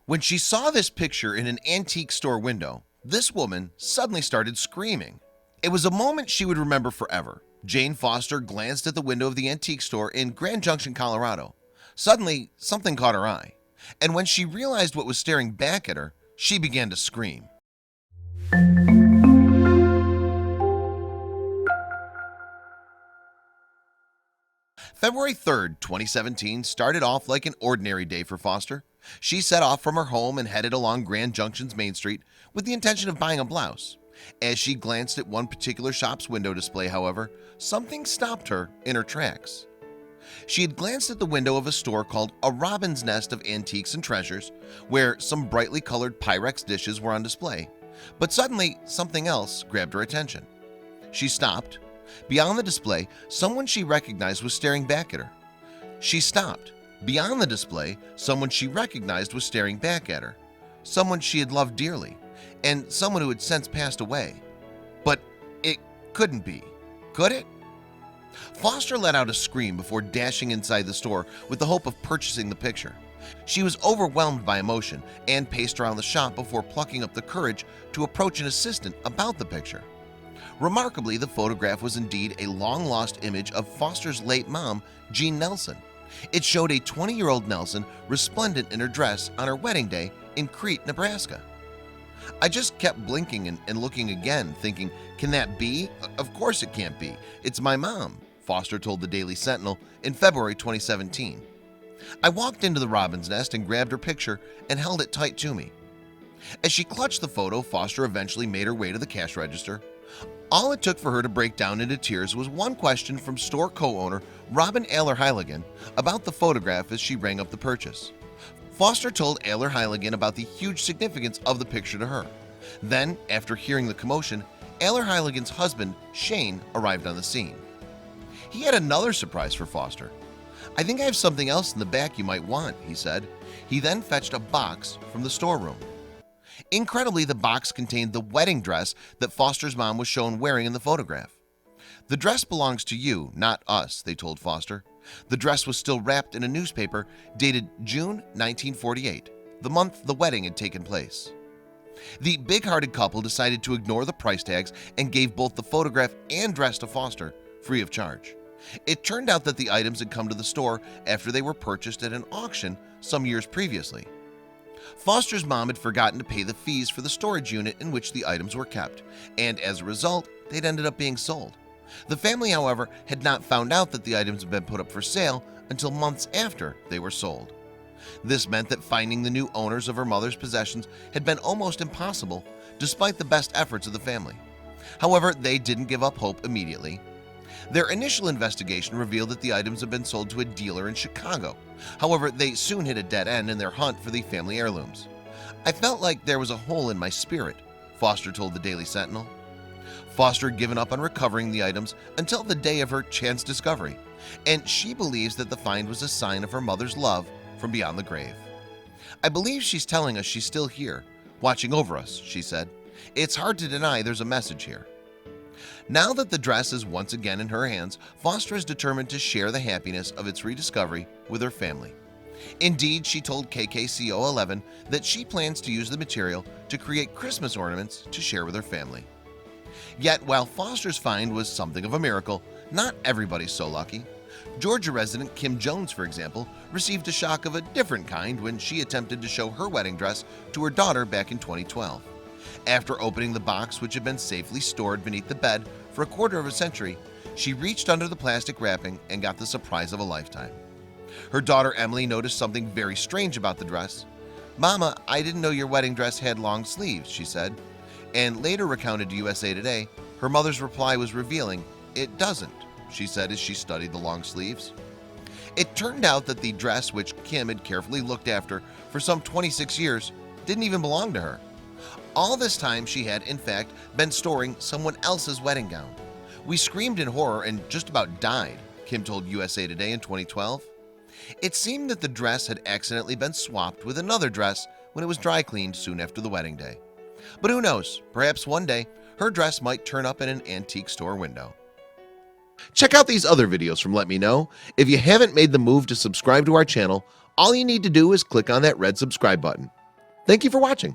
When she saw this picture in an antique store window, this woman suddenly started screaming. It was a moment she would remember forever. Jane Foster glanced at the window of the antique store in Grand Junction, Colorado. Suddenly, something caught her eye, and when she realized what was staring back at her, she began to scream. February 3rd, 2017 started off like an ordinary day for Foster. She set off from her home and headed along Grand Junction's Main Street with the intention of buying a blouse. As she glanced at one particular shop's window display, however, something stopped her in her tracks. She had glanced at the window of a store called A Robin's Nest of Antiques and Treasures, where some brightly colored Pyrex dishes were on display. But suddenly, something else grabbed her attention. She stopped. Beyond the display, someone she recognized was staring back at her. She stopped. Beyond the display, someone she recognized was staring back at her. Someone she had loved dearly, and someone who had since passed away. But it couldn't be, could it? Foster let out a scream before dashing inside the store with the hope of purchasing the picture. She was overwhelmed by emotion and paced around the shop before plucking up the courage to approach an assistant about the picture. Remarkably, the photograph was indeed a long-lost image of Foster's late mom, Jean Nelson. It showed a 20-year-old Nelson resplendent in her dress on her wedding day in Crete, Nebraska. I just kept blinking and looking again, thinking, can that be? Of course it can't be. It's my mom, Foster told the Daily Sentinel in February 2017. I walked into the Robin's Nest and grabbed her picture and held it tight to me. As she clutched the photo, Foster eventually made her way to the cash register. All it took for her to break down into tears was one question from store co-owner Robin Ayler-Heiligen about the photograph as she rang up the purchase. Foster told Ayler-Heiligen about the huge significance of the picture to her. Then, after hearing the commotion, Ayler-Heiligen's husband, Shane, arrived on the scene. He had another surprise for Foster. "I think I have something else in the back you might want," he said. He then fetched a box from the storeroom. Incredibly, the box contained the wedding dress that Foster's mom was shown wearing in the photograph. "The dress belongs to you, not us," they told Foster. The dress was still wrapped in a newspaper dated June 1948, the month the wedding had taken place. The big-hearted couple decided to ignore the price tags and gave both the photograph and dress to Foster free of charge. It turned out that the items had come to the store after they were purchased at an auction some years previously. Foster's mom had forgotten to pay the fees for the storage unit in which the items were kept, and as a result, they'd ended up being sold. The family, however, had not found out that the items had been put up for sale until months after they were sold. This meant that finding the new owners of her mother's possessions had been almost impossible, despite the best efforts of the family. However, they didn't give up hope immediately. Their initial investigation revealed that the items had been sold to a dealer in Chicago. However, they soon hit a dead end in their hunt for the family heirlooms. "I felt like there was a hole in my spirit," Foster told the Daily Sentinel. Foster had given up on recovering the items until the day of her chance discovery, and she believes that the find was a sign of her mother's love from beyond the grave. "I believe she's telling us she's still here, watching over us," she said. "It's hard to deny there's a message here." Now that the dress is once again in her hands, Foster is determined to share the happiness of its rediscovery with her family. Indeed, she told KKCO 11 that she plans to use the material to create Christmas ornaments to share with her family. Yet, while Foster's find was something of a miracle, not everybody's so lucky. Georgia resident Kim Jones, for example, received a shock of a different kind when she attempted to show her wedding dress to her daughter back in 2012. After opening the box, which had been safely stored beneath the bed for a quarter of a century, she reached under the plastic wrapping and got the surprise of a lifetime. Her daughter Emily noticed something very strange about the dress. "Mama, I didn't know your wedding dress had long sleeves," she said, and later recounted to USA Today, her mother's reply was revealing. "It doesn't," she said as she studied the long sleeves. It turned out that the dress, which Kim had carefully looked after for some 26 years, didn't even belong to her. All this time she had, in fact, been storing someone else's wedding gown. "We screamed in horror and just about died," Kim told USA Today in 2012. It seemed that the dress had accidentally been swapped with another dress when it was dry cleaned soon after the wedding day. But who knows, perhaps one day her dress might turn up in an antique store window. Check out these other videos from Let Me Know. If you haven't made the move to subscribe to our channel, all you need to do is click on that red subscribe button. Thank you for watching.